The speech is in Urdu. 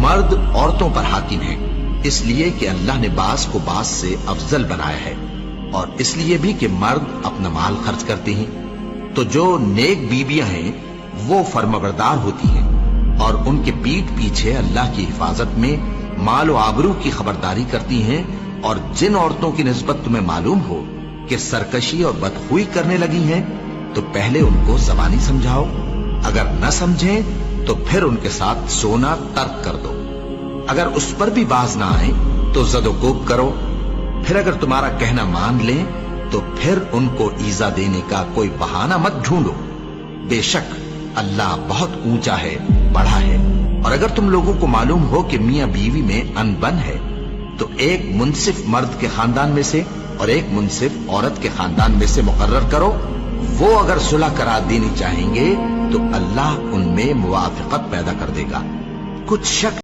مرد عورتوں پر حاکم ہیں، اس لیے کہ اللہ نے بعض کو بعض سے افضل بنایا ہے، اور اس لیے بھی کہ مرد اپنا مال خرچ کرتے ہیں۔ تو جو نیک بیویاں ہیں وہ فرمانبردار ہوتی ہیں، اور ان کے پیٹھ پیچھے اللہ کی حفاظت میں مال و آبرو کی خبرداری کرتی ہیں۔ اور جن عورتوں کی نسبت تمہیں معلوم ہو کہ سرکشی اور بدخوئی کرنے لگی ہیں تو پہلے ان کو زبانی سمجھاؤ، اگر نہ سمجھیں تو پھر ان کے ساتھ سونا ترک کر دو۔ اگر اس پر بھی باز نہ آئیں تو زد و کوب کرو، پھر اگر تمہارا کہنا مان لیں تو پھر ان کو ایذا دینے کا کوئی بہانہ مت ڈھونڈو، بے شک اللہ بہت اونچا ہے، بڑا ہے۔ اور اگر تم لوگوں کو معلوم ہو کہ میاں بیوی میں انبن ہے تو ایک منصف مرد کے خاندان میں سے اور ایک منصف عورت کے خاندان میں سے مقرر کرو، وہ اگر صلح کرا دینی چاہیں گے تو اللہ ان میں موافقت پیدا کر دے گا۔ کچھ شک